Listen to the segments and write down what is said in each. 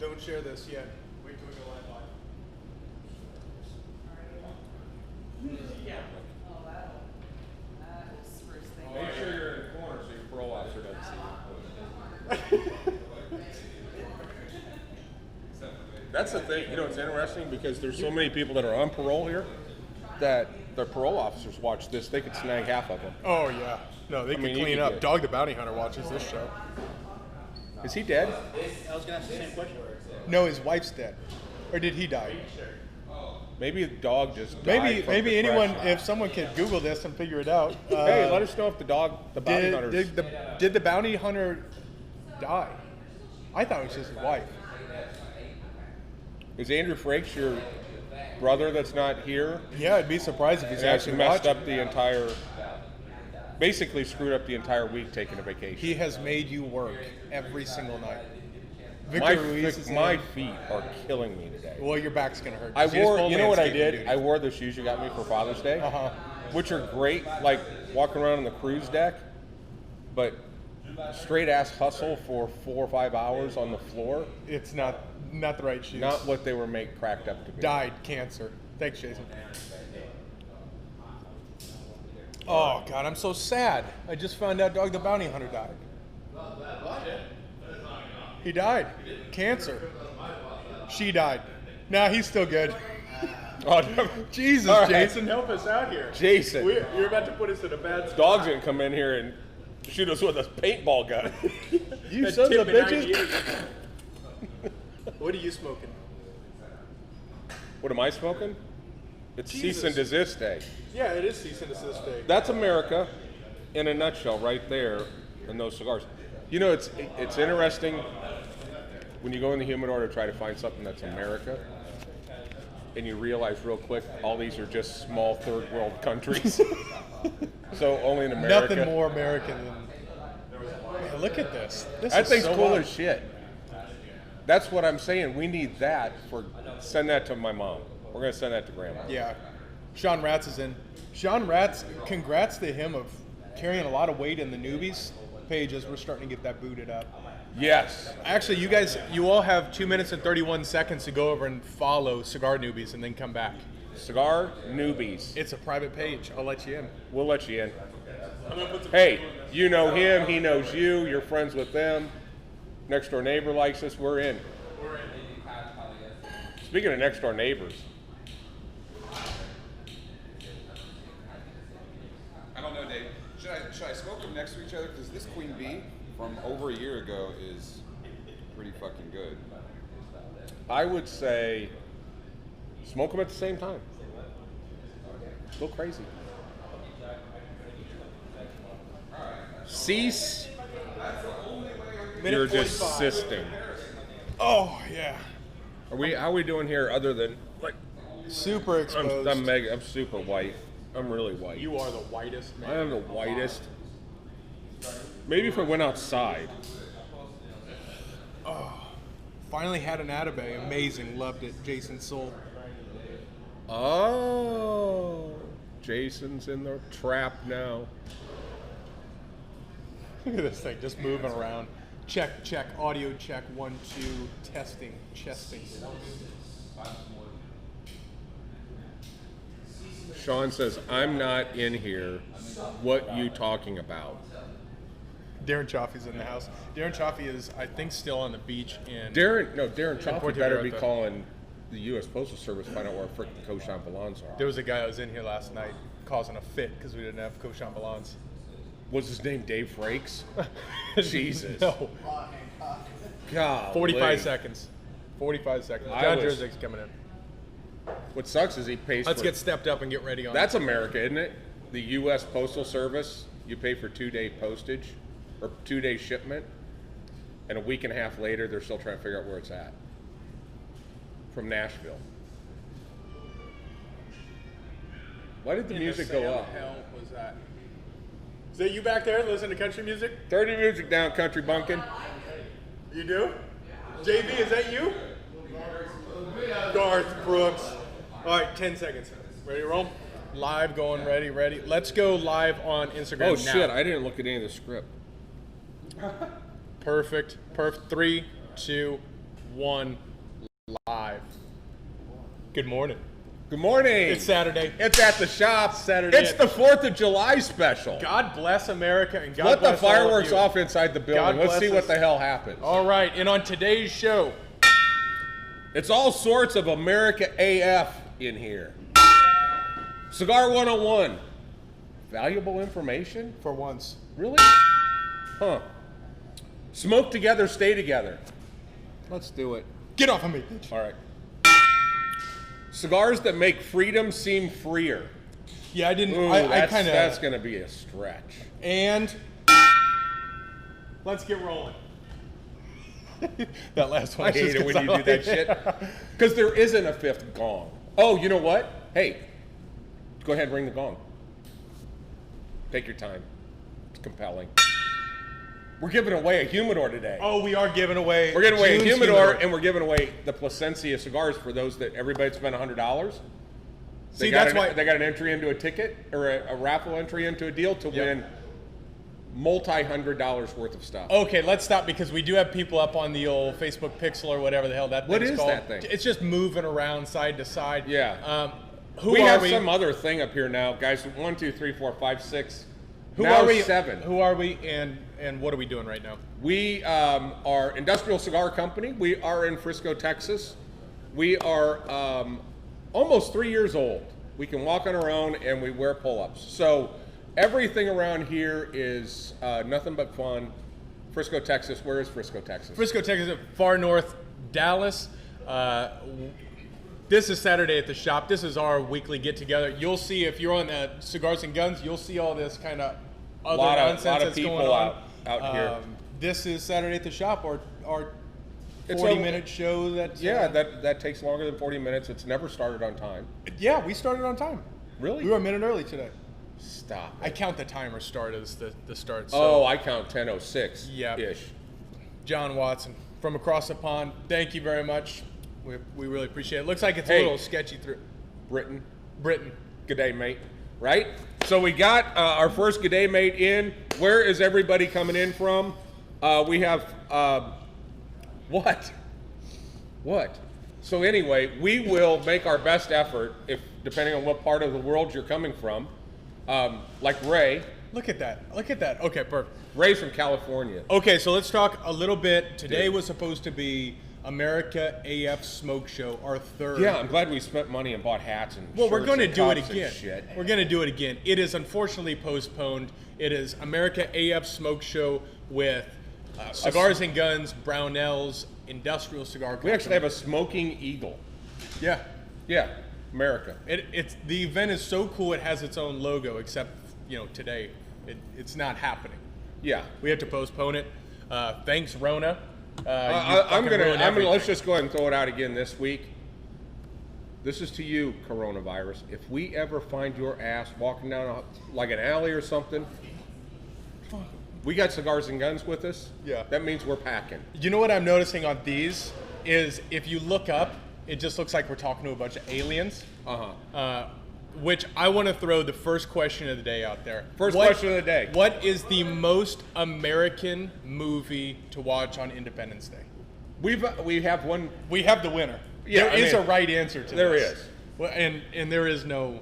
Don't share this yet. Wait till we go live. Yeah. Oh, that's first thing. Make sure you're in the corner so your parole officer doesn't see you. That's the thing, you know, it's interesting because there's so many people that are on parole here that their parole officers watch this. They could snag half of them. Oh, yeah. No, they can clean up. Dog the Bounty Hunter watches this show. Is he dead? I was going to ask the same question. No, his wife's dead. Or did he die? Maybe the dog just died. Maybe anyone, if someone could Google this and figure it out. Hey, let us know if the bounty hunter. Did the bounty hunter die? I thought it was just his wife. Is Andrew Frakes your brother that's not here? Yeah, I'd be surprised if he's He actually messed watching. up the entire, basically screwed up the entire week taking a vacation. He has made you work every single night. My feet are killing me today. Well, your back's gonna hurt. I wore, you know what I landscaping did? duty. I wore the shoes you got me for Father's Day, which are great, like walking around on the cruise deck, but straight ass hustle for 4 or 5 hours on the floor. It's not the right shoes. Not what they were cracked up to be. Died, cancer. Thanks, Jason. Oh God, I'm so sad. I just found out Dog the Bounty Hunter died. He died. Cancer. She died. Nah, he's still good. Oh, Jesus, all right. Jason, help us out here. Jason. You're about to put us in a bad spot. Dog's gonna come in here and shoot us with a paintball gun. You sons of bitches. What are you smoking? What am I smoking? It's Jesus. cease and desist day. Yeah, it is cease and desist day. That's America in a nutshell right there in those cigars. You know, it's interesting when you go in the humidor to try to find something that's America and you realize real quick all these are just small third world countries. So only in America. Nothing more American than... Man, look at this. That thing's so cool wild. as shit. That's what I'm saying. We need that send that to my mom. We're going to send that to Grandma. Yeah. Sean Ratz is in. Sean Ratz, congrats to him of carrying a lot of weight in the newbies page as we're starting to get that booted up. Yes. Actually, you all have 2 minutes and 31 seconds to go over and follow Cigar Newbies and then come back. Cigar Newbies. It's a private page. I'll let you in. We'll let you in. Hey, you know him, he knows you, you're friends with them. Next door neighbor likes us, we're in. Speaking of next door neighbors. I don't know, Dave. Should I smoke them next to each other? Because this Queen Bee from over a year ago is pretty fucking good. I would say smoke them at the same time. Go crazy. Cease. You're desisting. Oh, yeah. How are we doing here other than like Super exposed. I'm super white. I'm really white. You are the whitest man. I am the whitest. Maybe if I went outside. Finally had an Atabay. Amazing. Loved it. Jason sold. Oh, Jason's in the trap now. Look at this thing just moving around. Check. Audio check. 1, 2. Testing. Chesting. Sean says, I'm not in here. What you talking about? Darren Chaffee's in the house. Darren Chaffee is, I think, still on the beach in... Darren Chaffee Puerto better be Vallarta. calling the U.S. Postal Service to find out where frickin' Cochon Ballons are. There was a guy that was in here last night causing a fit because we didn't have Cochon Ballons. Was his name Dave Frakes? Jesus. No. God. 45 seconds. 45 seconds. John Jersey's coming in. What sucks is he pays Let's for... get stepped up and get ready on That's America, isn't it? The U.S. Postal Service, you pay for 2-day postage or 2-day shipment, and a week and a half later, they're still trying to figure out where it's at. From Nashville. Why did the music go up? What the hell was that? Is that you back there listening to country music? Turn the music down, country bunkin'. You do? JB, is that you? Garth Brooks. All right, 10 seconds. Ready to roll? Live, going, ready. Let's go live on Instagram Oh, now. shit, I didn't look at any of the script. Perfect. 3, 2, 1 live. Good morning. Good morning. It's Saturday. It's at the shop. Saturday. It's the 4th of July special. God bless America and God Let bless the fireworks all of you. off inside the God building. Let's bless see us. what the hell happens. All right, and on today's show, It's all sorts of America AF in here. Cigar 101. Valuable information? for once, Really? Huh. Smoke together, stay together. Let's do it. get off of me, bitch. All right. Cigars that make freedom seem freer. Yeah, I didn't. Ooh, I that's kind of. going to be a stretch. And let's get rolling. That last one. I hate it when you do that shit. Because there isn't a fifth gong. Oh, you know what? Hey, go ahead and ring the gong. Take your time. It's compelling. We're giving away a humidor today. Oh, we are giving away. We're giving away a June's humidor, and we're giving away the Placencia cigars for those that everybody spent $100. See, that's why they got an entry into a ticket or a raffle entry into a deal to win multi-$100 worth of stuff. Okay, let's stop because we do have people up on the old Facebook Pixel or whatever the hell that What thing's is called. that thing? It's just moving around side to side. Yeah. Who we are have we? some other thing up here now, guys. 1, 2, 3, 4, 5, 6. Who now are we? 7. Who are we? And what are we doing right now? We are Industrial Cigar Company. We are in Frisco, Texas. We are almost 3 years old. We can walk on our own and we wear pull-ups. So everything around here is nothing but fun. Frisco, Texas. Where is Frisco, Texas? Frisco, Texas, far north, Dallas. This is Saturday at the shop. This is our weekly get-together. You'll see if you're on Cigars and Guns, you'll see all this kind of other nonsense lot of that's people going on. out here. This is Saturday at the shop, our It's 40-minute show. That takes longer than 40 minutes. It's never started on time. Yeah, we started on time. Really? We were a minute early today. Stop. I count the timer start as the start. So. Oh, I count 10:06 Yeah. ish. John Watson from across the pond. Thank you very much. We really appreciate it. Looks like it's a Hey. little sketchy through Britain. Britain. Good day, mate. Right? So we got our first good day, mate in. Where is everybody coming in from? We have what? So anyway, we will make our best effort, if depending on what part of the world you're coming from. Like Ray. Look at that. Okay, perfect. Ray's from California. Okay, so let's talk a little bit. Today Dude. was supposed to be America AF Smoke Show, our third. Yeah, I'm glad we spent money and bought hats and Well, we're shirts going to and do it cups and again. shit. We're going to do it again. It is unfortunately postponed. It is America AF Smoke Show with Cigars and Guns, Brownells, Industrial Cigar Company. We actually have a smoking eagle. Yeah. Yeah, America. It's the event is so cool. It has its own logo, except today it's not happening. Yeah. We had to postpone it. Thanks, Rona. I'm gonna everything. let's just go ahead and throw it out again this week. This is to you, coronavirus. If we ever find your ass walking down like an alley or something, we got Cigars and Guns with us. Yeah. That means we're packing. You know what I'm noticing on these is if you look up, it just looks like we're talking to a bunch of aliens. Which I want to throw the first question of the day out there. Question of the day. What is the most American movie to watch on Independence Day? We have one. We have the winner. Yeah, There is a right answer to There this. is. Well, and there is no.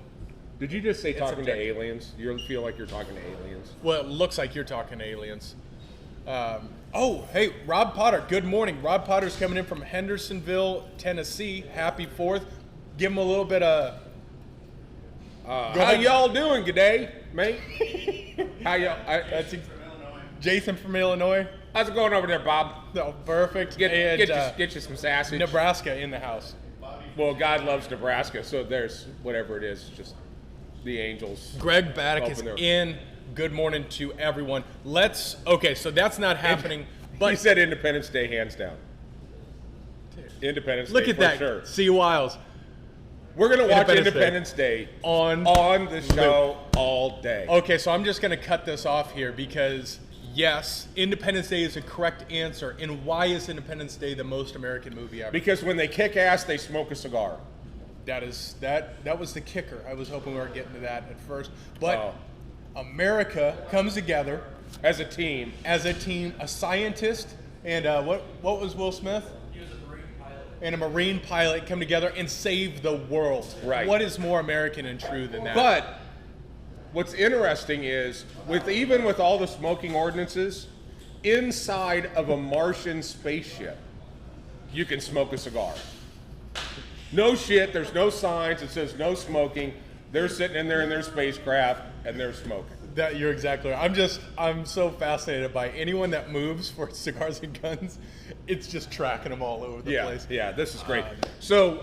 Did you just say talking to objective. aliens? You feel like you're talking to aliens? Well, it looks like you're talking to aliens. Hey, Rob Potter. Good morning. Rob Potter's coming in from Hendersonville, Tennessee. Happy 4th. Give him a little bit of. How ahead. y'all doing today, mate? How y'all? That's Jason from Illinois. How's it going over there, Bob? No, perfect. Get And, you some sausage. Nebraska in the house. Well, God loves Nebraska, so there's whatever it is, just the Angels. Greg Baddock is Open their- in. Good morning to everyone. Okay, so that's not happening. But He said Independence Day, hands down. Independence look Day, at for that. sure. See Wiles We're going to watch Independence Independence Day on. on the show all day. Okay, so I'm just going to cut this off here because, yes, Independence Day is a correct answer. And why is Independence Day the most American movie ever? Because when they kick ass, they smoke a cigar. That was the kicker. I was hoping we were getting to that at first. But Oh. America comes together As a team. as a team, a scientist, and what was Will Smith? He was a Marine and a Marine pilot come together and save the world. Right. What is more American and true than that? But what's interesting is, even with all the smoking ordinances, inside of a Martian spaceship, you can smoke a cigar. No shit, there's no signs, it says no smoking. They're sitting in there in their spacecraft and they're smoking. That you're exactly right. I'm so fascinated by anyone that moves for cigars and guns. It's just tracking them all over the place. Yeah, this is great. So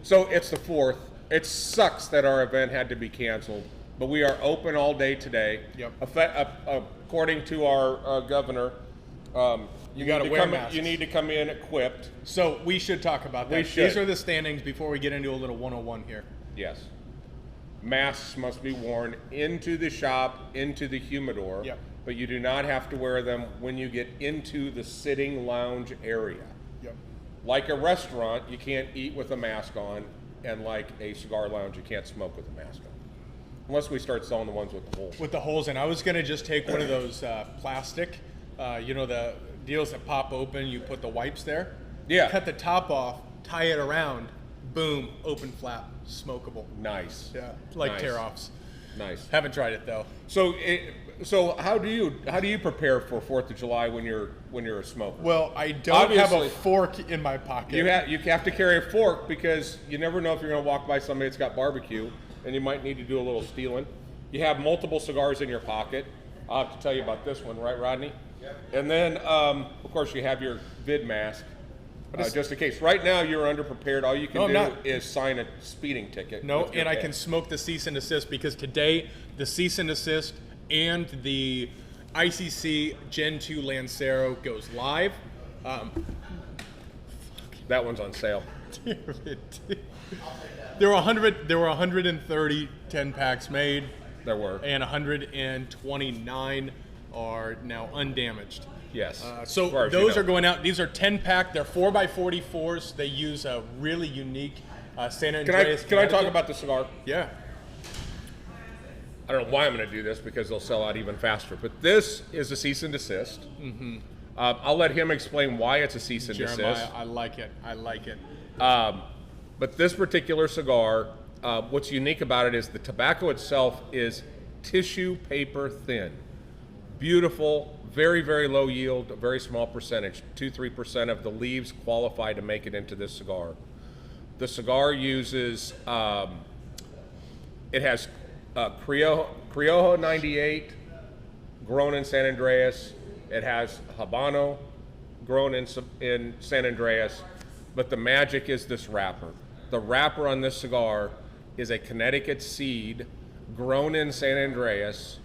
it's the 4th. It sucks that our event had to be canceled, but we are open all day today. Yep. According to our governor, you got to wear masks. You need to come in equipped. So we should talk about that. We should. These are the standings before we get into a little 101 here. Yes. Masks must be worn into the shop, into the humidor, Yep. but you do not have to wear them when you get into the sitting lounge area. Yep. Like a restaurant, you can't eat with a mask on, and like a cigar lounge, you can't smoke with a mask on. Unless we start selling the ones with the holes. With the holes in. I was going to just take one of those plastic, the deals that pop open, you put the wipes there. Yeah. Cut the top off, tie it around, boom, open flap, smokable. Nice. Yeah, like Nice. tear-offs. Nice. Haven't tried it though. So how do you prepare for 4th of July when you're a smoker? Well, I don't have a Obviously. fork in my pocket. You have to carry a fork because you never know if you're going to walk by somebody that's got barbecue, and you might need to do a little stealing. You have multiple cigars in your pocket. I'll have to tell you about this one, right, Rodney? Yep. And then, of course, you have your vid mask, just in case. Right now, you're underprepared. All you can do is sign a speeding ticket. No, and I can smoke the cease and desist because today the cease and desist and the ICC Gen 2 Lancero goes live. That one's on sale. There were 130 10 packs made. There were. And 129 are now undamaged. Yes. So As far as those you are know. going out. These are 10 pack. They're 4x44s. They use a really unique San Andreas. Can I talk about the cigar? Yeah. I don't know why I'm going to do this because they'll sell out even faster. But this is a cease and desist. Mm-hmm. I'll let him explain why it's a cease and Jeremiah, desist. I like it. I like it. But this particular cigar, what's unique about it is the tobacco itself is tissue paper thin. Beautiful, very, very low yield, a very small percentage. 2-3% of the leaves qualify to make it into this cigar. The cigar uses, it has Criollo 98, grown in San Andreas. It has Habano, grown in San Andreas. But the magic is this wrapper. The wrapper on this cigar is a Connecticut seed, grown in San Andreas,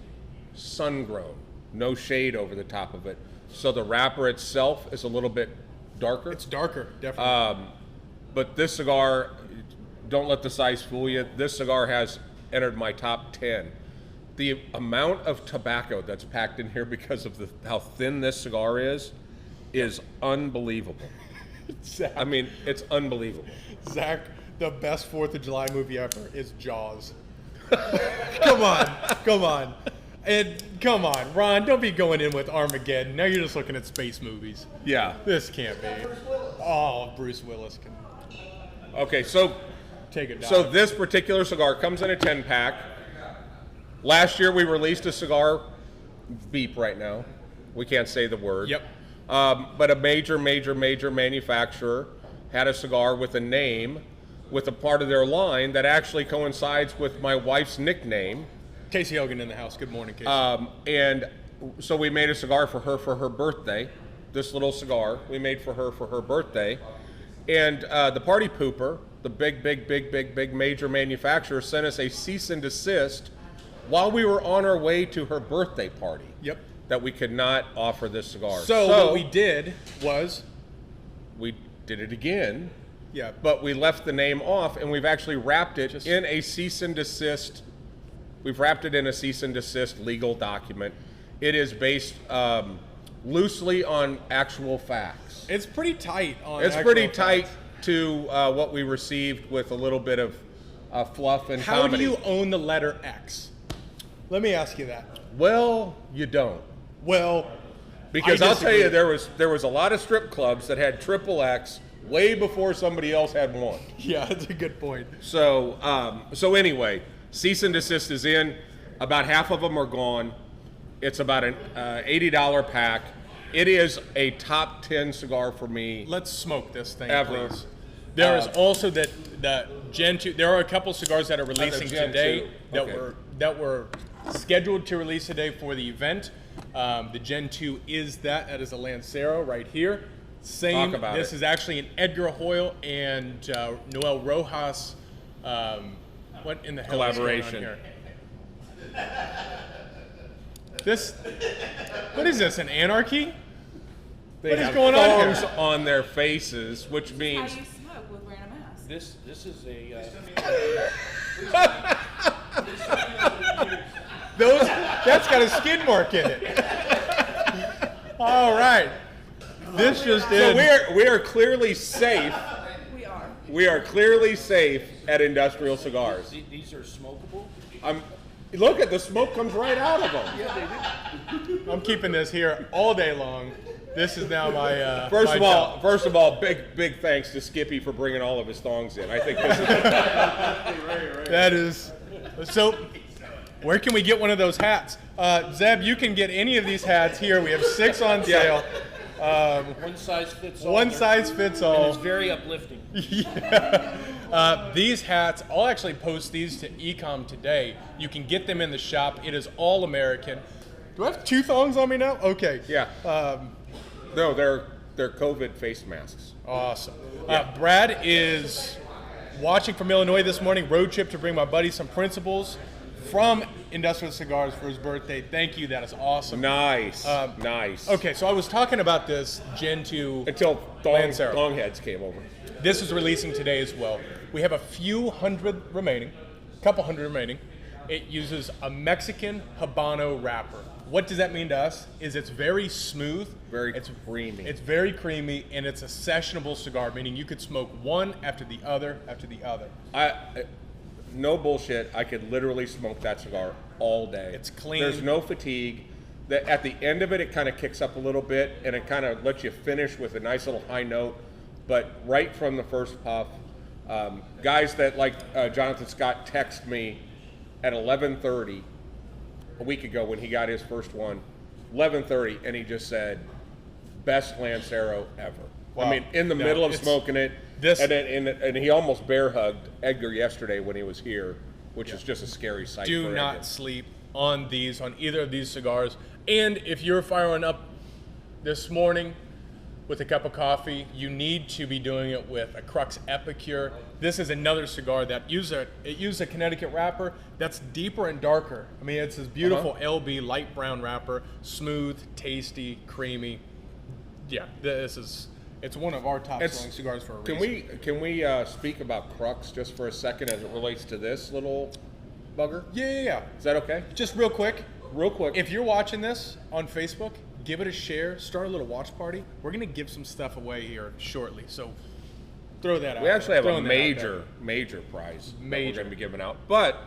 sun-grown. No shade over the top of it. So the wrapper itself is a little bit darker. It's darker, definitely. But this cigar, don't let the size fool you. This cigar has entered my top 10. The amount of tobacco that's packed in here because of how thin this cigar is unbelievable. Zach, I mean, it's unbelievable. Zach, the best 4th of July movie ever is Jaws. Come on. And come on, Ron, don't be going in with Armageddon. Now you're just looking at space movies. Yeah. This can't be. Oh, Bruce Willis can Okay, so take it down. So this particular cigar comes in a 10-pack. Last year we released a cigar, beep right now. We can't say the word. Yep. But a major manufacturer had a cigar with a name, with a part of their line that actually coincides with my wife's nickname. Casey Hogan in the house. Good morning, Casey. And so we made a cigar for her birthday. This little cigar we made for her birthday. And the party pooper, the big major manufacturer, sent us a cease and desist while we were on our way to her birthday party. Yep. That we could not offer this cigar. So what we did was we did it again. Yeah. But we left the name off, and we've actually wrapped it in a cease and desist. We've wrapped it in a cease and desist legal document. It is based loosely on actual facts. It's pretty tight on It's actual pretty facts. tight to what we received with a little bit of fluff and How comedy. do you own the letter X? Let me ask you that. Well, you don't. Well, Because I I'll tell you, disagree. there was a lot of strip clubs that had triple X way before somebody else had one. Yeah, that's a good point. So, so anyway, cease and desist is in. About half of them are gone. It's about an $80 pack. It is a top 10 cigar for me. Let's smoke this thing, Ever. please. There is also the Gen 2. There are a couple cigars that are releasing Gen today 2. that were scheduled to release today for the event. The Gen 2 is that. That is a Lancero right here. Same. Talk about this it. is actually an Edgar Hoyle and Noel Rojas. What in the hell Collaboration. is going on here? This. What is this? An anarchy? They What is have going on here? thongs on their faces, which How means you smoke with wearing a mask. This is a That's got a skid mark in it. All right. This just so in. we are clearly safe. We are. We are clearly safe at Industrial Cigars. these are smokable. Look at the smoke comes right out of them. I'm keeping this here all day long. This is now my. First my of all, big thanks to Skippy for bringing all of his thongs in. I think this is That is. So, where can we get one of those hats? Zeb, you can get any of these hats here. We have 6 on sale. One size fits all. One size fits And all. it's very uplifting. Yeah. These hats, I'll actually post these to Ecom today. You can get them in the shop. It is all American. Do I have 2 thongs on me now? Okay. yeah. No, they're COVID face masks. Awesome. Brad is watching from Illinois this morning, road trip to bring my buddy some principles from Industrial Cigars for his birthday. Thank you. That is awesome. Nice, nice. Okay, so I was talking about this Gen 2 Until Lancero. thong heads came over. This is releasing today as well. We have a few hundred remaining, couple hundred remaining. It uses a Mexican Habano wrapper. What does that mean to us? Is it's very smooth. It's creamy. It's very creamy, and it's a sessionable cigar, meaning you could smoke one after the other after the other. No bullshit. I could literally smoke that cigar all day. It's clean. There's no fatigue. At the end of it, it kind of kicks up a little bit, and it kind of lets you finish with a nice little high note. But right from the first puff, guys that like Jonathan Scott text me at 11:30 a week ago when he got his first one, 11:30, and he just said, "Best Lancero ever." Wow. I mean, in the No, middle of it's- smoking it, this- and he almost bear hugged Edgar yesterday when he was here, which is just a scary sight. Do for not Edgar. sleep on either of these cigars. And if you're firing up this morning with a cup of coffee, you need to be doing it with a Crux Epicure. This is another cigar that uses a Connecticut wrapper that's deeper and darker. I mean, it's this beautiful LB light brown wrapper, smooth, tasty, creamy. Yeah, it's one of our top selling cigars for a reason. Can we speak about Crux just for a second as it relates to this little bugger? Yeah. Is that okay? Just real quick. Real quick. If you're watching this on Facebook, give it a share, start a little watch party. We're going to give some stuff away here shortly, so throw that out. We actually have a Throwing that out there. major prize that we're Major. going to be giving out. But,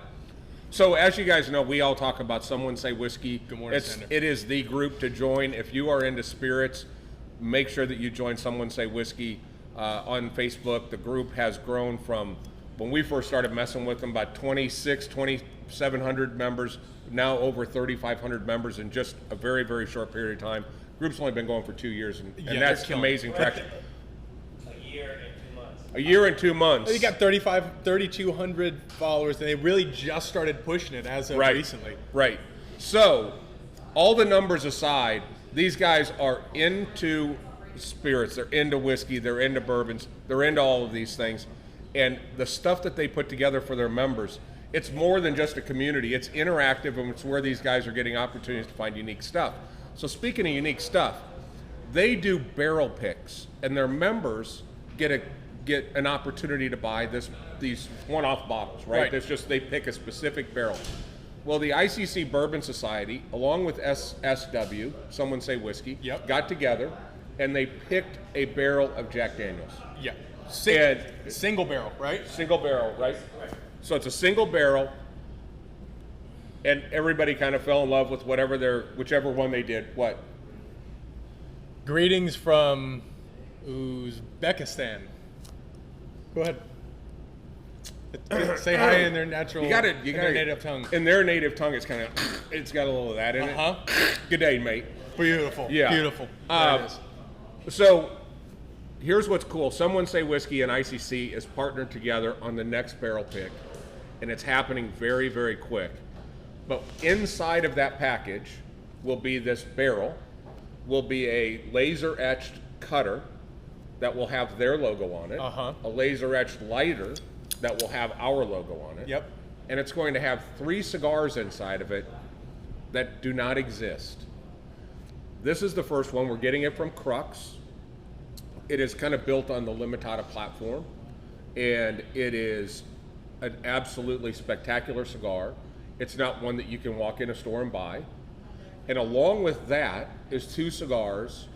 so as you guys know, we all talk about Someone Say Whiskey. Good morning, Sander. It is the group to join. If you are into spirits, make sure that you join Someone Say Whiskey on Facebook. The group has grown from, when we first started messing with them, about 2,700 members, now over 3,500 members in just a very, very short period of time. Group's only been going for 2 years, and Yeah, that's they're killing amazing it. traction. A year and 2 months. A year and 2 months. They got 3,200 followers, and they really just started pushing it as of recently. Right. So, all the numbers aside, these guys are into spirits, they're into whiskey, they're into bourbons, they're into all of these things. And the stuff that they put together for their members, it's more than just a community. It's interactive, and it's where these guys are getting opportunities to find unique stuff. So speaking of unique stuff, they do barrel picks, and their members get an opportunity to buy these one-off bottles, right? It's just they pick a specific barrel. Well, the ICC Bourbon Society, along with SSW, Someone Say Whiskey, got together, and they picked a barrel of Jack Daniels. Yeah. And single barrel, right? Single barrel, right? So it's a single barrel, and everybody kind of fell in love with whichever one they did. What? Greetings from Uzbekistan. Go ahead. Say hi in their natural, You got it. in their native tongue. In their native tongue, it's kind of, it's got a little of that in it. Good day, mate. Beautiful. Yeah. Beautiful. There it is. So here's what's cool. Someone Say Whiskey and ICC is partnered together on the next barrel pick, and it's happening very, very quick. But inside of that package will be this barrel, will be a laser etched cutter that will have their logo on it, a laser etched lighter that will have our logo on it. Yep. And it's going to have 3 cigars inside of it that do not exist. This is the first one. We're getting it from Crux. It is kind of built on the Limitada platform, and it is an absolutely spectacular cigar. It's not one that you can walk in a store and buy. And along with that is 2 cigars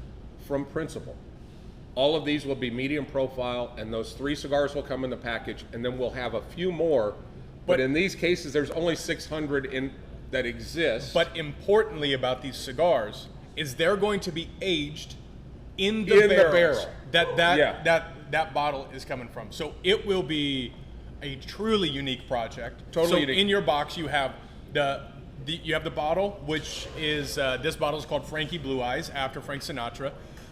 from Principal. All of these will be medium profile, and those 3 cigars will come in the package, and then we'll have a few more. But in these cases, there's only 600 in that exist. But importantly about these cigars is they're going to be aged in the barrel that bottle is coming from. So it will be a truly unique project. Totally unique. unique. In your box you have you have the bottle, which is this bottle is called Frankie Blue Eyes after Frank Sinatra.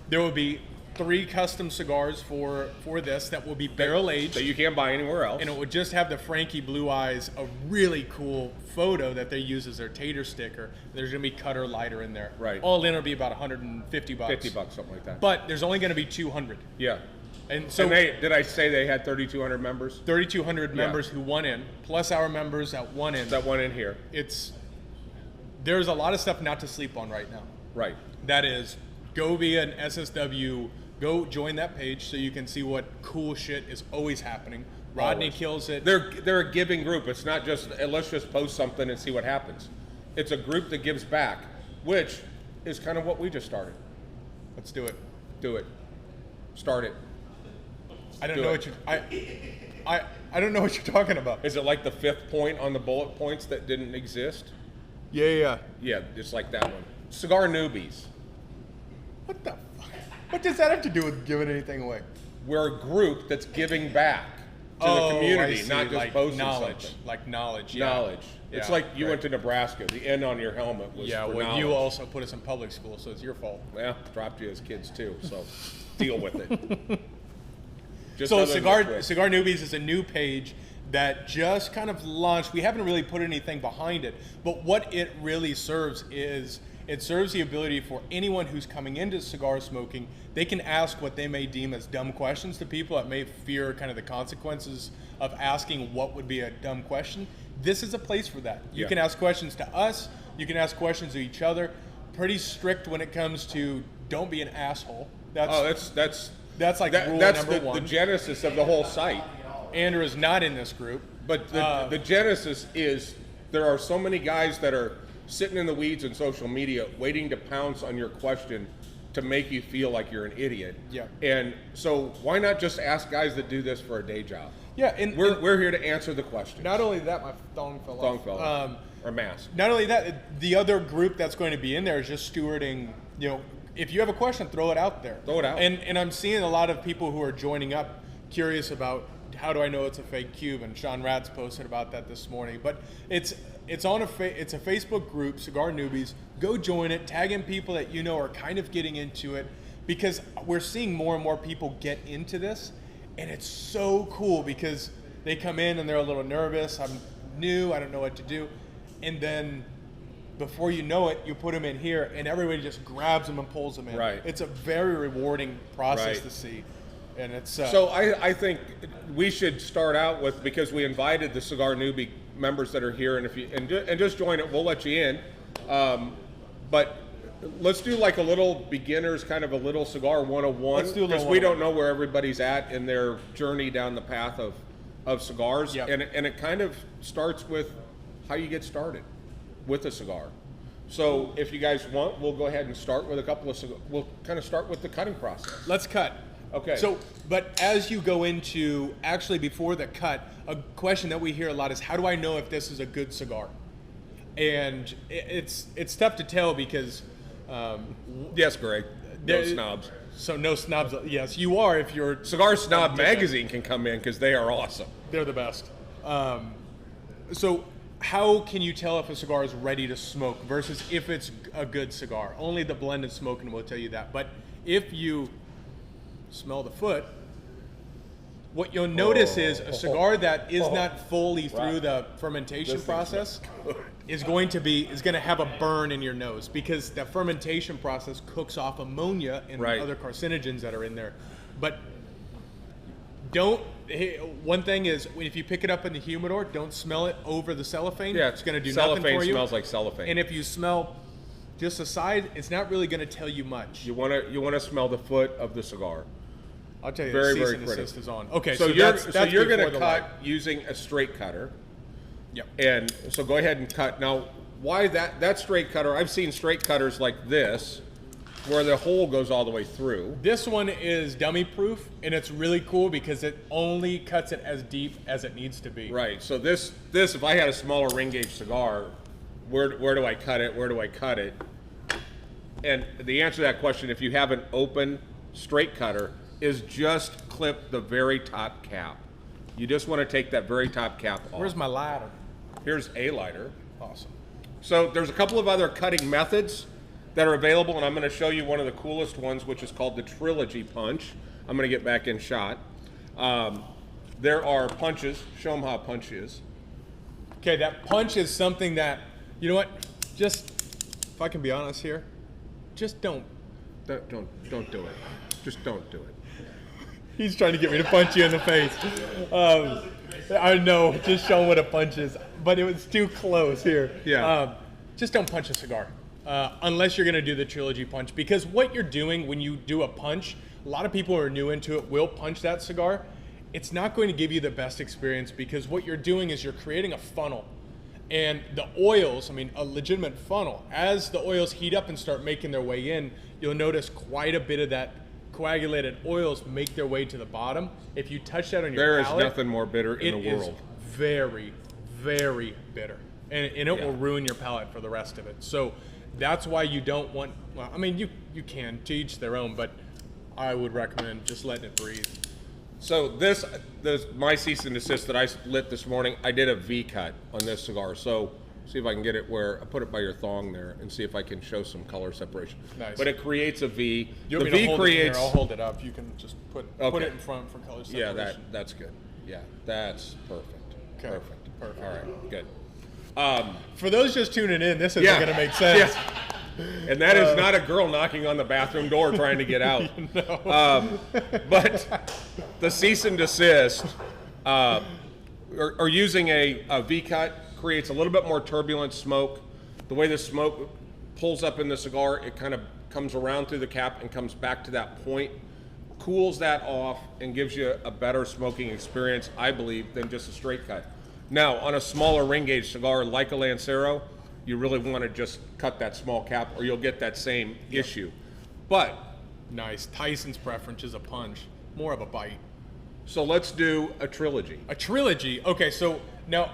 There will be 3 custom cigars for this that will be barrel aged that you can't buy anywhere else. and it would just have the Frankie Blue Eyes, a really cool photo that they use as their tater sticker. There's going to be cutter lighter in there. Right. All in, it'll be about $150. $50, something like that. But there's only going to be 200. Yeah. And so did I say they had 3,200 members? 3,200 members who won in, plus our members that won in. That went in here. There's a lot of stuff not to sleep on right now. Right. That is, go via an SSW, go join that page so you can see what cool shit is always happening. Rodney Always. kills it. They're a giving group. It's not just let's just post something and see what happens. It's a group that gives back, which is kind of what we just started. Let's do it. Do it. Start it. I don't Do know it. what you I don't know what you're talking about. Is it like the 5th point on the bullet points that didn't exist? Yeah. Yeah, just like that one. Cigar newbies. What the fuck? What does that have to do with giving anything away? We're a group that's giving back to the community, not just like posting knowledge. something. Like knowledge. Yeah. Knowledge. It's Yeah, like you right. went to Nebraska. The N on your helmet was Yeah, for well, knowledge. you also put us in public school, so it's your fault. Yeah, dropped you as kids too, so deal with it. Just So other than the quiz. Cigar Newbies is a new page that just kind of launched. We haven't really put anything behind it, but what it really serves is it serves the ability for anyone who's coming into cigar smoking, they can ask what they may deem as dumb questions to people that may fear kind of the consequences of asking what would be a dumb question. This is a place for that. You Yeah. can ask questions to us, you can ask questions to each other. Pretty strict when it comes to don't be an asshole. That's like rule number one. The genesis of the whole site. Andrew is not in this group. But the genesis is there are so many guys that are sitting in the weeds in social media waiting to pounce on your question to make you feel like you're an idiot. Yeah. And so why not just ask guys that do this for a day job? Yeah, and We're here to answer the question. not only that, my thong fell off. Thong fell off. Or mask. Not only that, the other group that's going to be in there is just stewarding. You know, if you have a question, throw it out there. Throw it out. And I'm seeing a lot of people who are joining up, curious about how do I know it's a fake cube. And Sean Ratz posted about that this morning. But it's on it's a Facebook group, Cigar Newbies. Go join it. Tag in people that you know are kind of getting into it, because we're seeing more and more people get into this, and it's so cool because they come in and they're a little nervous. I'm new. I don't know what to do. And then before you know it, you put them in here and everybody just grabs them and pulls them in. Right. It's a very rewarding process Right. to see. And it's So I think we should start out with, because we invited the Cigar Newbie members that are here, and if you and just join it, we'll let you in. But let's do like a little beginners, kind of a little cigar 101. Let's do a little because we 101. don't know where everybody's at in their journey down the path of cigars. Yep. And it kind of starts with how you get started with a cigar. So if you guys want, we'll go ahead and start with a couple of cigars. We'll kind of start with the cutting process. let's cut. Okay. So, but as you go into, actually before the cut, a question that we hear a lot is, how do I know if this is a good cigar? And it's tough to tell because Yes, Greg. No There- snobs. So no snobs. Yes, you are if you're. Cigar Snob magazine can come in because they are awesome. They're the best. So how can you tell if a cigar is ready to smoke versus if it's a good cigar? Only the blended smoking will tell you that. But if you smell the foot, what you'll notice is a cigar that is not fully through the fermentation process is going to have a burn in your nose because the fermentation process cooks off ammonia and other carcinogens that are in there. But one thing is if you pick it up in the humidor, don't smell it over the cellophane. Yeah, it's going to do nothing for you. Cellophane smells like cellophane. And if you smell just a side, it's not really going to tell you much. You want to smell the foot of the cigar. I'll tell you, very, cease very and critical. desist is on. Okay, so you're going to cut using a straight cutter. Yep. And so go ahead and cut. Now, why that straight cutter? I've seen straight cutters like this, where the hole goes all the way through. This one is dummy proof, and it's really cool because it only cuts it as deep as it needs to be. Right. So this if I had a smaller ring gauge cigar, where do I cut it? Where do I cut it? And the answer to that question, if you have an open straight cutter, is just clip the very top cap. You just want to take that very top cap off. Where's my lighter? Here's a lighter. Awesome. So there's a couple of other cutting methods that are available, and I'm going to show you one of the coolest ones, which is called the Trilogy Punch. I'm going to get back in shot. There are punches. Show them how a punch is. Okay, that punch is something that, you know what, just, if I can be honest here, just don't. Don't do it. Just don't do it. He's trying to get me to punch you in the face. I know, just show him what a punch is, but it was too close here. Yeah. Just don't punch a cigar, unless you're going to do the Trilogy Punch, because what you're doing when you do a punch, a lot of people who are new into it will punch that cigar. It's not going to give you the best experience because what you're doing is you're creating a funnel. And the oils, I mean, a legitimate funnel, as the oils heat up and start making their way in, you'll notice quite a bit of that coagulated oils make their way to the bottom. If you touch that on your palate, there is nothing more bitter in the world. It is very, very bitter. And it will ruin your palate for the rest of it. So that's why you don't want, well, I mean, you can, to each their own, but I would recommend just letting it breathe. So this my cease and desist that I lit this morning, I did a V cut on this cigar. So see if I can get it where I put it by your thong there and see if I can show some color separation. Nice. But it creates a V. You want the me to V hold creates. it here? I'll hold it up. You can just put it in front for color separation. Yeah, that's good. Yeah, that's perfect. Okay. Perfect. All right, good. For those just tuning in, this isn't going to make sense. Yeah. And that is not a girl knocking on the bathroom door trying to get out. No. But the cease and desist, or using a V-cut creates a little bit more turbulent smoke. The way the smoke pulls up in the cigar, it kind of comes around through the cap and comes back to that point, cools that off, and gives you a better smoking experience, I believe, than just a straight cut. Now, on a smaller ring gauge cigar like a Lancero, you really want to just cut that small cap or you'll get that same issue. But nice. Tyson's preference is a punch, more of a bite. So let's do a trilogy. A trilogy. Okay, so now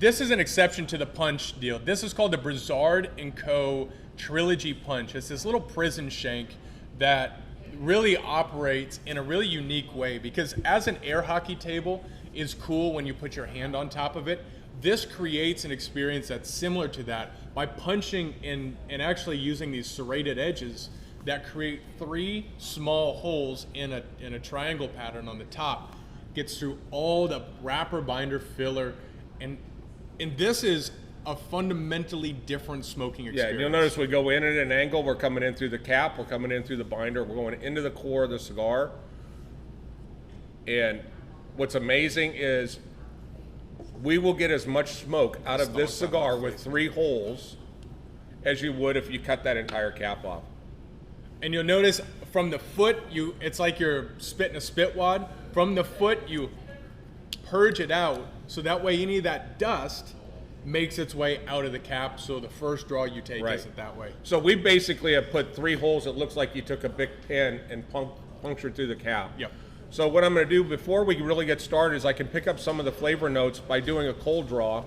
this is an exception to the punch deal. This is called the Brizard & Co. Trilogy Punch. It's this little prison shank that really operates in a really unique way because as an air hockey table is cool when you put your hand on top of it, this creates an experience that's similar to that by punching in and actually using these serrated edges that create 3 small holes in a triangle pattern on the top. Gets through all the wrapper, binder, filler, and this is a fundamentally different smoking experience. Yeah, and you'll notice we go in at an angle. We're coming in through the cap. We're coming in through the binder. We're going into the core of the cigar. And what's amazing is we will get as much smoke out of this cigar with 3 holes as you would if you cut that entire cap off. And you'll notice from the foot, it's like you're spitting a spit wad. From the foot, you purge it out, so that way any of that dust makes its way out of the cap, so the first draw you take isn't that way. So we basically have put 3 holes. It looks like you took a big pin and punctured through the cap. Yep. So what I'm going to do before we really get started is I can pick up some of the flavor notes by doing a cold draw.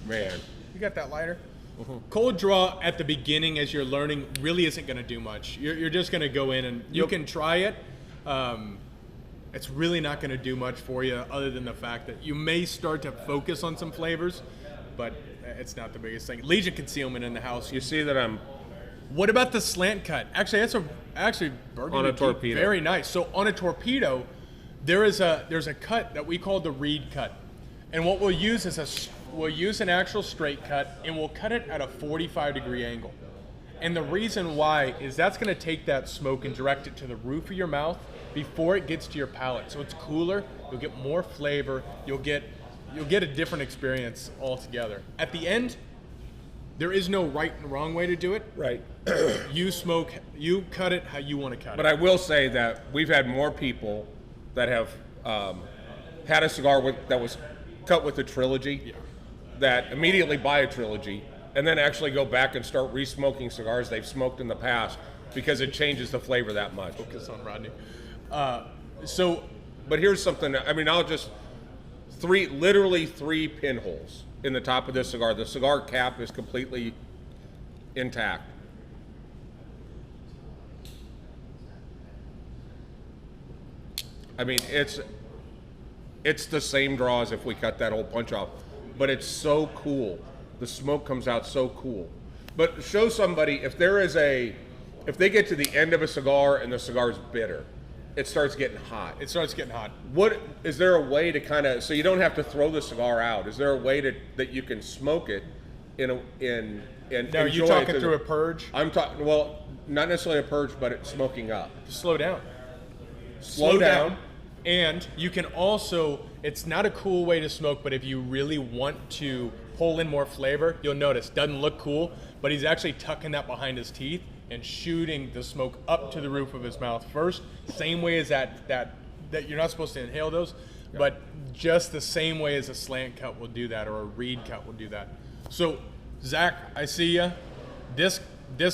Man. You got that lighter? Cold draw at the beginning as you're learning really isn't going to do much. You're just going to go in and you can try it. It's really not going to do much for you other than the fact that you may start to focus on some flavors, but it's not the biggest thing. Legion concealment in the house. You see that I'm What about the slant cut? Actually, that's burgundy on a deep, torpedo. very nice. So on a torpedo, there's a cut that we call the reed cut, and what we'll use is we'll use an actual straight cut, and we'll cut it at a 45-degree angle. And the reason why is that's going to take that smoke and direct it to the roof of your mouth before it gets to your palate. So it's cooler. You'll get more flavor. You'll get a different experience altogether. At the end, there is no right and wrong way to do it. right. You cut it how you want to cut But it. I will say that we've had more people that have had a cigar that was cut with a Trilogy that immediately buy a Trilogy and then actually go back and start re-smoking cigars they've smoked in the past because it changes the flavor that much. Focus on Rodney. But here's something, I mean, literally three pinholes in the top of this cigar. The cigar cap is completely intact. I mean, it's the same draw as if we cut that whole punch off, but it's so cool. The smoke comes out so cool. But show somebody, if they get to the end of a cigar and the cigar's bitter, it starts getting hot. It starts getting hot. Is there a way to kind of, so you don't have to throw the cigar out? Is there a way that you can smoke it and Now, are you talking through a purge? I'm talking, well, not necessarily a purge, but it's smoking up. Slow down. Slow down. And you can also, it's not a cool way to smoke, but if you really want to pull in more flavor, you'll notice, doesn't look cool, but he's actually tucking that behind his teeth and shooting the smoke up to the roof of his mouth first. Same way as that you're not supposed to inhale those, but just the same way as a slant cut will do that or a reed cut will do that. So, Zach, I see ya. This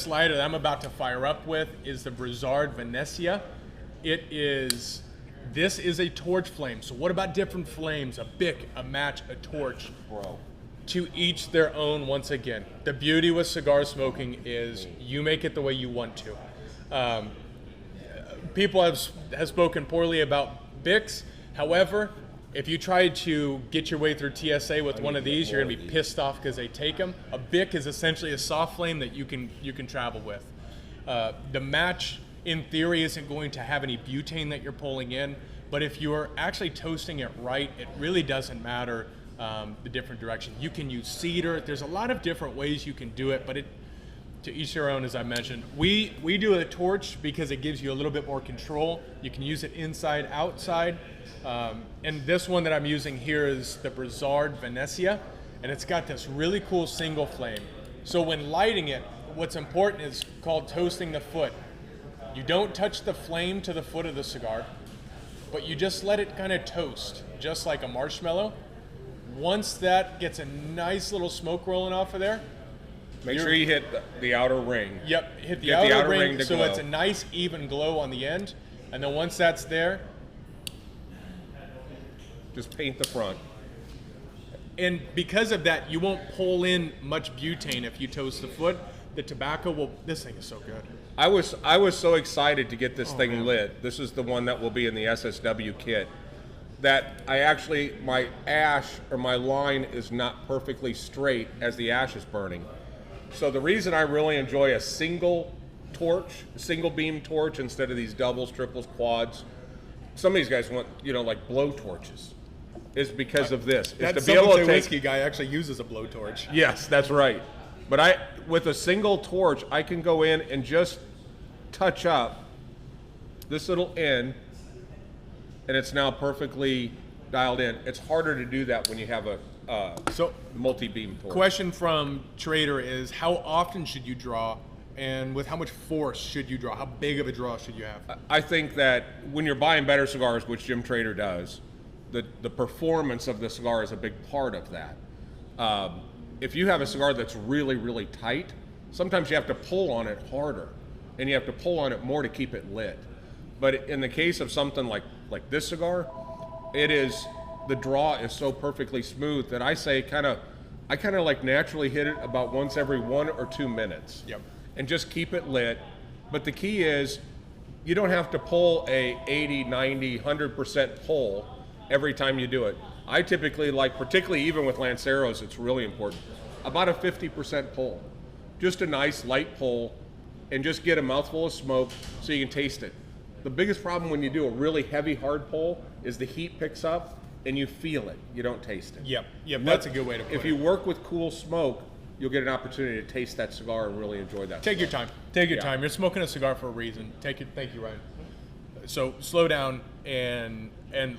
lighter that I'm about to fire up with is the Brizard Venecia. This is a torch flame. So what about different flames? A Bic, a match, a torch. Bro. To each their own once again. The beauty with cigar smoking is you make it the way you want to. People have spoken poorly about Bics. However, if you try to get your way through TSA with one of these, you're going to be pissed off because they take them. A Bic is essentially a soft flame that you can travel with. The match, in theory, isn't going to have any butane that you're pulling in, but if you're actually toasting it right, it really doesn't matter the different direction. You can use cedar. There's a lot of different ways you can do it, but to each their own, as I mentioned. We do a torch because it gives you a little bit more control. You can use it inside, outside. And this one that I'm using here is the Brizard Venecia, and it's got this really cool single flame. So when lighting it, what's important is called toasting the foot. You don't touch the flame to the foot of the cigar, but you just let it kind of toast, just like a marshmallow. Once that gets a nice little smoke rolling off of there, Make sure you hit the outer ring. Yep, hit the Get outer ring to so glow. it's a nice even glow on the end. And then once that's there, Just paint the front. and because of that, you won't pull in much butane if you toast the foot. The tobacco will, this thing is so good. I was so excited to get this thing man. lit. This is the one that will be in the SSW kit. That my ash or my line is not perfectly straight as the ash is burning. So the reason I really enjoy a single beam torch instead of these doubles, triples, quads. Some of these guys want, like blow torches, is because of this. Is That to be able to take, whiskey guy actually uses a blowtorch. Yes, that's right. But with a single torch, I can go in and just touch up this little end, and it's now perfectly dialed in. It's harder to do that when you have a So, multi-beam torch. question from Trader is, how often should you draw, and with how much force should you draw? How big of a draw should you have? I think that when you're buying better cigars, which Jim Trader does, the performance of the cigar is a big part of that. If you have a cigar that's really, really tight, sometimes you have to pull on it harder, and you have to pull on it more to keep it lit. But in the case of something like this cigar, the draw is so perfectly smooth that I say kind of I kind of like naturally hit it about once every 1 or 2 minutes. Yep. And just keep it lit. But the key is you don't have to pull a 80, 90, 100% pull every time you do it. I typically like, particularly even with Lanceros, it's really important, about a 50% pull. Just a nice light pull, and just get a mouthful of smoke so you can taste it. The biggest problem when you do a really heavy, hard pull is the heat picks up and you feel it. You don't taste it. Yep, that's a good way to put it. If you work with cool smoke, you'll get an opportunity to taste that cigar and really enjoy that. Take your time. Take your time. You're smoking a cigar for a reason. Take it. Thank you, Ryan. So slow down and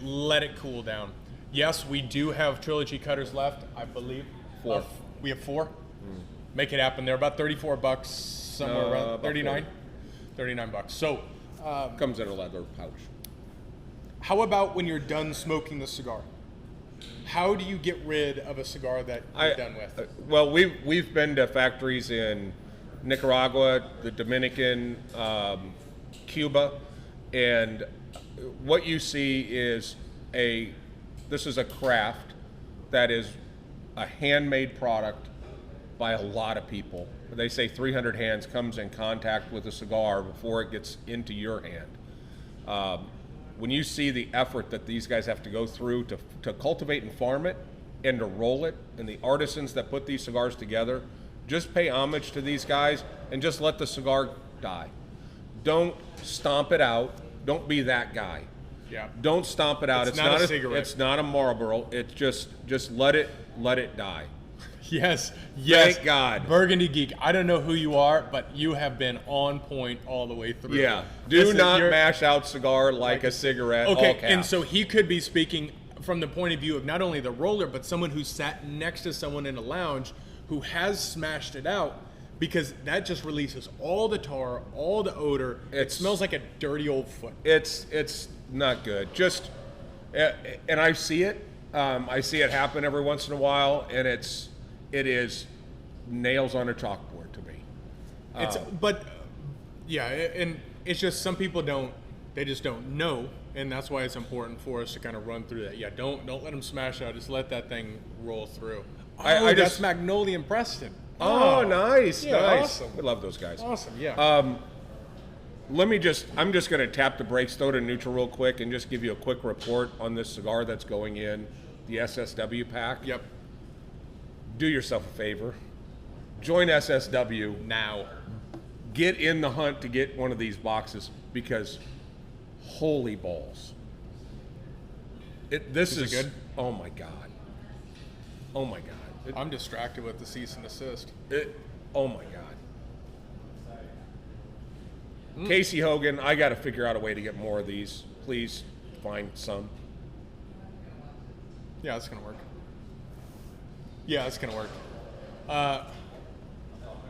let it cool down. Yes, we do have Trilogy cutters left, I believe. 4. We have 4. Make it happen. They're about $34, somewhere around 39. 39 bucks. So comes in a leather pouch. how about when you're done smoking the cigar? How do you get rid of a cigar that you're done with? Well, we've been to factories in Nicaragua, the Dominican, Cuba, and what you see is this is a craft that is a handmade product by a lot of people. They say 300 hands comes in contact with a cigar before it gets into your hand. When you see the effort that these guys have to go through to cultivate and farm it and to roll it, and the artisans that put these cigars together, just pay homage to these guys and just let the cigar die. Don't stomp it out. Don't be that guy. Yeah. Don't stomp it out. It's not a cigarette. It's not a Marlboro. It's just let it die. Yes. Thank God. Burgundy Geek, I don't know who you are, but you have been on point all the way through. Yeah. Do not mash out cigar like a cigarette. Okay, all caps. and so he could be speaking from the point of view of not only the roller, but someone who sat next to someone in a lounge who has smashed it out, because that just releases all the tar, all the odor. It smells like a dirty old foot. It's not good. Just, and I see it. I see it happen every once in a while, and it is nails on a chalkboard to me. And it's just some people they just don't know, and that's why it's important for us to kind of run through that. Yeah, don't let them smash out. Just let that thing roll through. That's Magnolia and Preston. Oh, nice, yeah, nice. Awesome. We love those guys. Awesome, yeah. I'm just going to tap the brakes, throw to neutral real quick, and just give you a quick report on this cigar that's going in the SSW pack. Yep. Do yourself a favor. Join SSW now. Get in the hunt to get one of these boxes, because holy balls. This is good? Oh my God. Oh my God. I'm distracted with the cease and desist. Oh my God. Casey Hogan, I got to figure out a way to get more of these. Please find some. Yeah, that's going to work. Yeah, it's going to work.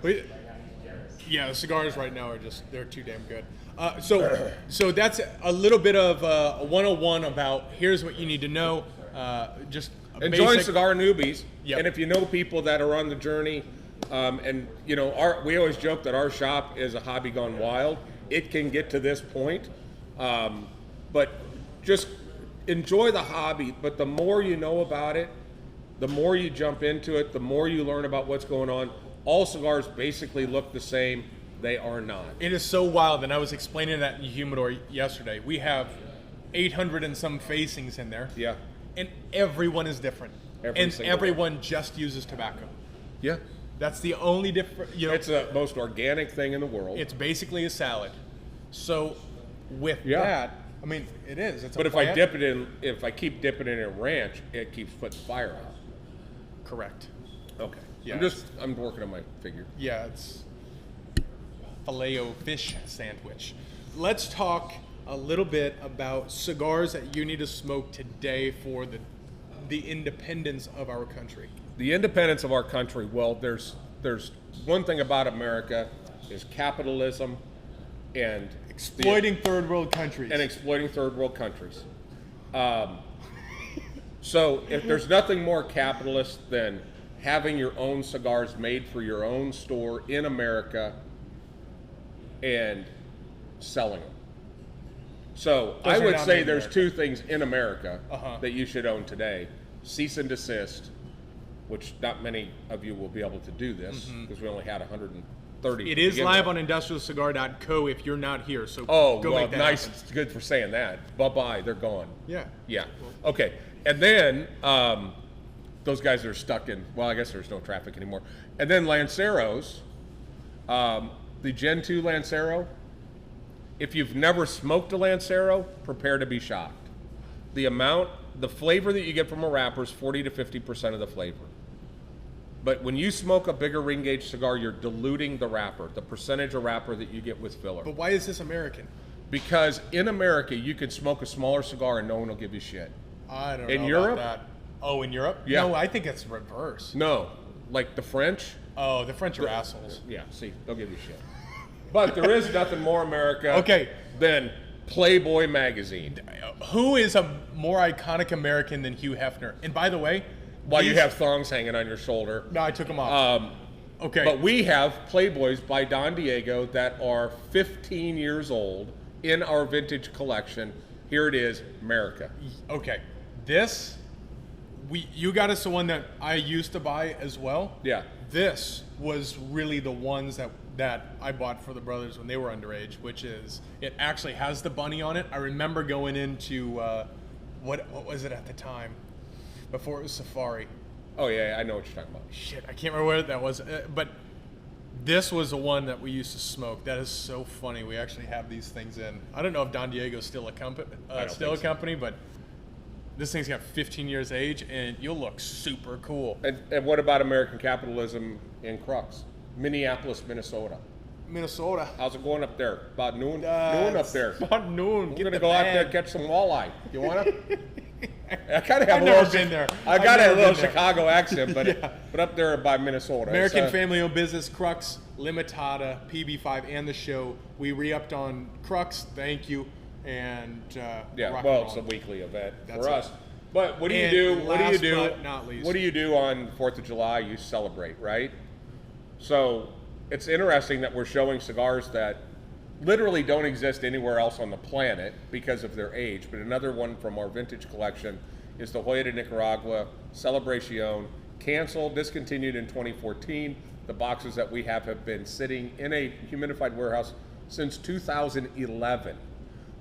The cigars right now they're too damn good. So that's a little bit of a 101 about here's what you need to know. Just and join cigar newbies. Yep. And if you know people that are on the journey, and we always joke that our shop is a hobby gone wild. It can get to this point, but just enjoy the hobby. But the more you know about it, the more you jump into it, the more you learn about what's going on. All cigars basically look the same. They are not. It is so wild, and I was explaining that in the humidor yesterday. We have 800 and some facings in there. Yeah. And everyone is different. Everyone just uses tobacco. Yeah. That's the only difference. It's the most organic thing in the world. It's basically a salad. So with that, I mean, it is. It's but if I keep dipping it in ranch, it keeps putting fire out. Correct. Okay. Yeah. I'm working on my figure. Yeah, it's Filet-O-Fish sandwich. Let's talk a little bit about cigars that you need to smoke today for the independence of our country. The independence of our country. Well, there's one thing about America is capitalism and exploiting third world countries. So if there's nothing more capitalist than having your own cigars made for your own store in America and selling them. So I would say there's two things in America that you should own today: cease and desist which not many of you will be able to do this because we only had 130. It is live on industrialcigar.co if you're not here. So Oh, go well, make that nice. happen. It's good for saying that. Bye-bye. They're gone. Yeah. Yeah. Okay. And then those guys are stuck in, well, I guess there's no traffic anymore. And then Lanceros, the Gen 2 Lancero. If you've never smoked a Lancero, prepare to be shocked. The flavor that you get from a wrapper is 40 to 50% of the flavor. But when you smoke a bigger ring gauge cigar, you're diluting the wrapper, the percentage of wrapper that you get with filler. But why is this American? Because in America, you can smoke a smaller cigar and no one will give you shit. I don't In know Europe? about that. Oh, in Europe? Yeah. No, I think it's reverse. No, like the French. Oh, the French are assholes. Yeah, see, they'll give you shit. But there is nothing more America Okay. than Playboy magazine. Who is a more iconic American than Hugh Hefner? And by the way, While you these- have thongs hanging on your shoulder. No, I took them off. Okay. But we have Playboys by Don Diego that are 15 years old in our vintage collection. Here it is, America. Okay. This, you got us the one that I used to buy as well. Yeah. This was really the ones that I bought for the brothers when they were underage, which is, it actually has the bunny on it. I remember going into, what was it at the time? Before it was Safari. Oh, yeah, I know what you're talking about. Shit, I can't remember where that was. But this was the one that we used to smoke. That is so funny. We actually have these things in. I don't know if Don Diego's still a company, but this thing's got 15 years age, and you'll look super cool. And what about American capitalism in Crux? Minneapolis, Minnesota. Minnesota. How's it going up there? About noon? Noon up there. About noon. We're gonna go out there and catch some walleye. You wanna? I kind of have I've a never little. been there. I I've got a never little been there. Chicago accent, but Yeah. but up there by Minnesota. American It's, family-owned business, Crux, Limitada, PB5, and the show. We re-upped on Crux. Thank you. And Yeah, rock well, and it's a roll. weekly event That's for it. us. But what do you And do? What do you last do? but not least. What do you do on 4th of July? You celebrate, right? So it's interesting that we're showing cigars that literally don't exist anywhere else on the planet because of their age. But another one from our vintage collection is the Joya de Nicaragua Celebracion, canceled, discontinued in 2014. The boxes that we have been sitting in a humidified warehouse since 2011.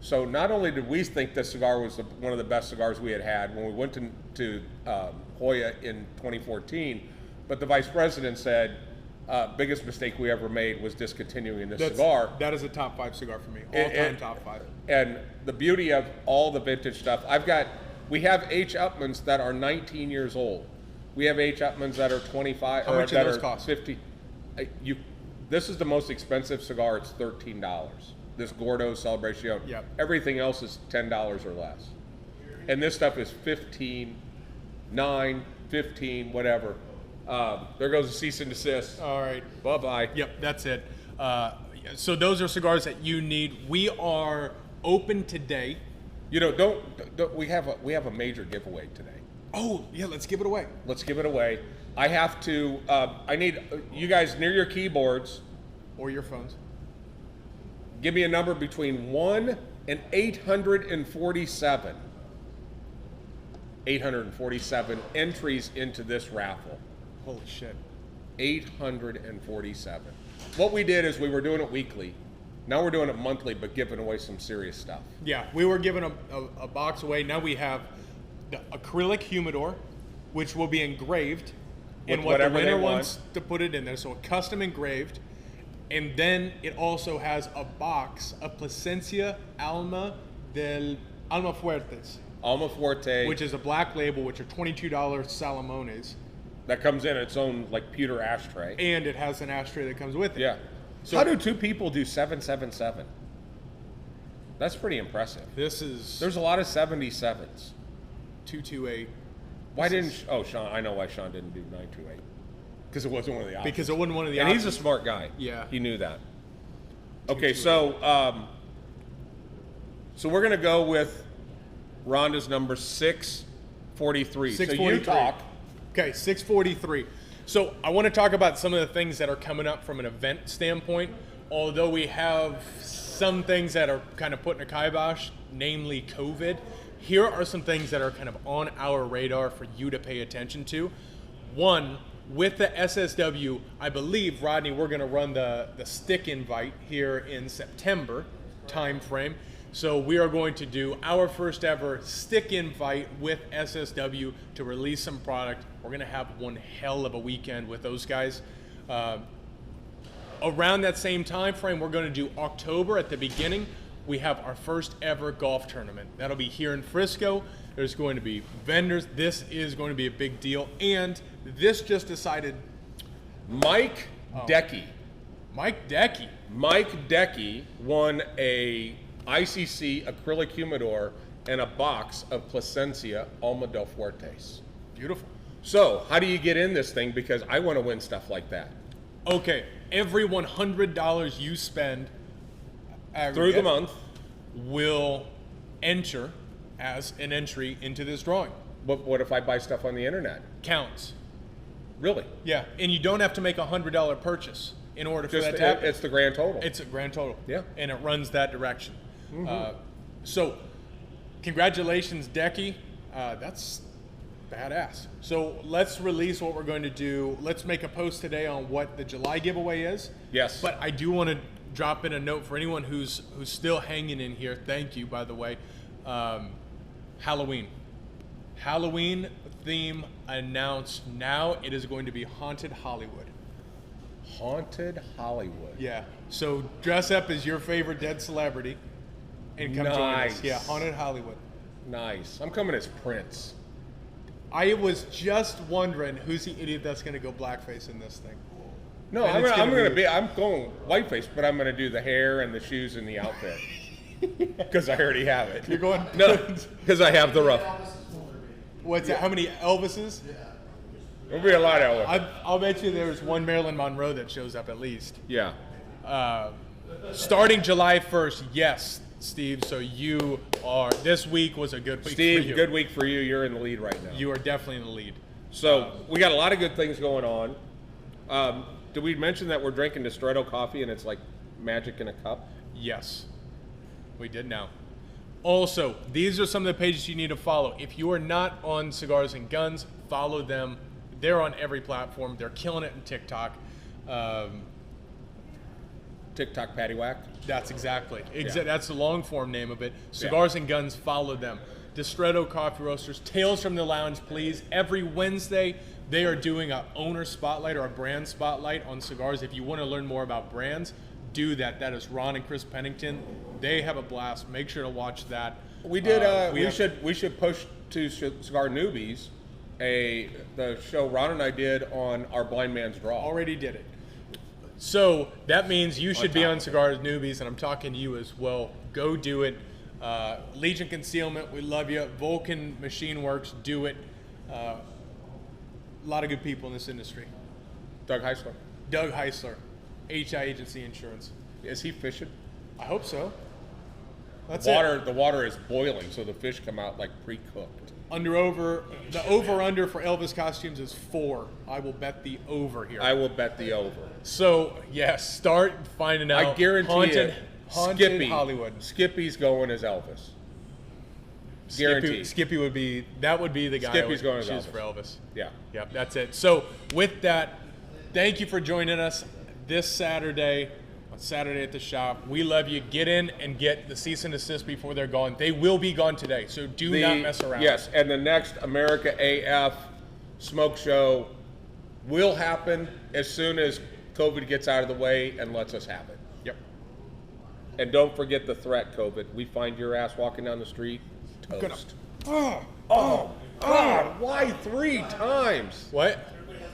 So not only did we think this cigar was one of the best cigars we had when we went to Joya in 2014, but the vice president said, biggest mistake we ever made was discontinuing this cigar. That is a top 5 cigar for me. All-time top 5. And the beauty of all the vintage stuff, we have H. Upmans that are 19 years old. We have H. Upmans that are 25. How much do those cost? 50. This is the most expensive cigar. It's $13. This Gordo Celebration. Yep. Everything else is $10 or less. And this stuff is 15, 9, 15, whatever. There goes a cease and desist. All right. Bye-bye. Yep, that's it. So those are cigars that you need. We are open today. You know, don't we have a major giveaway today. Oh, yeah, let's give it away. Let's give it away. I have to, I need you guys near your keyboards, Or your phones. give me a number between 1 and 847. 847 entries into this raffle. Holy shit. 847. What we did is we were doing it weekly. Now we're doing it monthly, but giving away some serious stuff. Yeah, we were giving a box away. Now we have the acrylic humidor, which will be engraved in With what the whatever they winner want. wants to put it in there. So custom engraved. And then it also has a box of Plasencia Alma Fuertes, Alma Fuerte, which is a black label, which are $22 Salamones. that comes in its own like pewter ashtray. And it has an ashtray that comes with it. Yeah. So How do two people do 777? That's pretty impressive. this is There's a lot of 77s. 228. Why didn't Sean? I know why Sean didn't do 928. Because it wasn't one of the options. Because it wasn't one of the and options. he's a smart guy. Yeah. He knew that. Okay, so we're gonna go with Rhonda's number 643. So you 643. talk. Okay, 643. So I want to talk about some of the things that are coming up from an event standpoint. Although we have some things that are kind of put in a kibosh, namely COVID, here are some things that are kind of on our radar for you to pay attention to. One, with the SSW, I believe, Rodney, we're going to run the stick invite here in September time frame. So we are going to do our first ever stick invite with SSW to release some product. We're going to have one hell of a weekend with those guys. Around that same time frame, we're going to do October at the beginning. We have our first ever golf tournament. That'll be here in Frisco. There's going to be vendors. This is going to be a big deal. And this just decided. Mike Decky. Mike Decky. Mike Decky won a ICC acrylic humidor and a box of Plasencia Alma del Fuertes. Beautiful. So, how do you get in this thing? Because I want to win stuff like that. Okay, every $100 you spend Through the month will enter as an entry into this drawing. But what if I buy stuff on the internet? Counts. Really? Yeah, and you don't have to make a $100 purchase in order for Just that to happen. it's the grand total. It's a grand total. Yeah. And it runs that direction. So, congratulations, Decky. That's badass. So let's release what we're going to do. Let's make a post today on what the July giveaway is. Yes. But I do want to drop in a note for anyone who's still hanging in here. Thank you, by the way. Halloween. Halloween theme announced now. It is going to be Haunted Hollywood. Haunted Hollywood. Yeah. So dress up as your favorite dead celebrity and come join us. Yeah, Haunted Hollywood. Nice. I'm coming as Prince. I was just wondering who's the idiot that's going to go blackface in this thing. No, And I'm going whiteface, but I'm going to do the hair and the shoes and the outfit. Because I already have it. You're going? No, because I have the rough. What's that? How many Elvises? There'll be a lot of it. I'll bet you there's one Marilyn Monroe that shows up at least. Yeah. Starting July 1st, yes, Steve. So you are. This week was a good week Steve, for you. good week for you. You're in the lead right now. You are definitely in the lead. So we got a lot of good things going on. Did we mention that we're drinking Distretto coffee and it's like magic in a cup? Yes, we did now. Also, these are some of the pages you need to follow. If you are not on Cigars and Guns, follow them. They're on every platform. They're killing it in TikTok. TikTok Patty Whack. That's exactly. Yeah. That's the long form name of it. Cigars and Guns, follow them. Distretto Coffee Roasters, Tales from the Lounge, please. Every Wednesday, they are doing an owner spotlight or a brand spotlight on cigars. If you want to learn more about brands, do that. That is Ron and Chris Pennington. They have a blast. Make sure to watch that. We did. We should push to Cigar Newbies, the show Ron and I did on our Blind Man's Draw. Already did it. So that means you should be on Cigars Newbies, and I'm talking to you as well. Go do it. Legion Concealment, we love you. Vulcan Machine Works, do it. A lot of good people in this industry. Doug Heisler. Doug Heisler, HI Agency Insurance. Is he fishing? I hope so. That's The water is boiling, so the fish come out like pre-cooked. The over-under for Elvis costumes is 4. I will bet the over here. I will bet the over. So, yes, start finding out. I guarantee Haunted Hollywood. Skippy's going as Elvis. Guaranteed. Skippy would be the guy Skippy's I going would as choose Elvis. for Elvis. Yeah. Yep, that's it. So with that, thank you for joining us this Saturday, on Saturday at the shop. We love you. Get in and get the cease and desist before they're gone. They will be gone today, so do not mess around. Yes, and the next America AF smoke show will happen as soon as COVID gets out of the way and lets us have it. Yep. And don't forget the threat, COVID. We find your ass walking down the street, toast. Oh, God, why 3 times? what?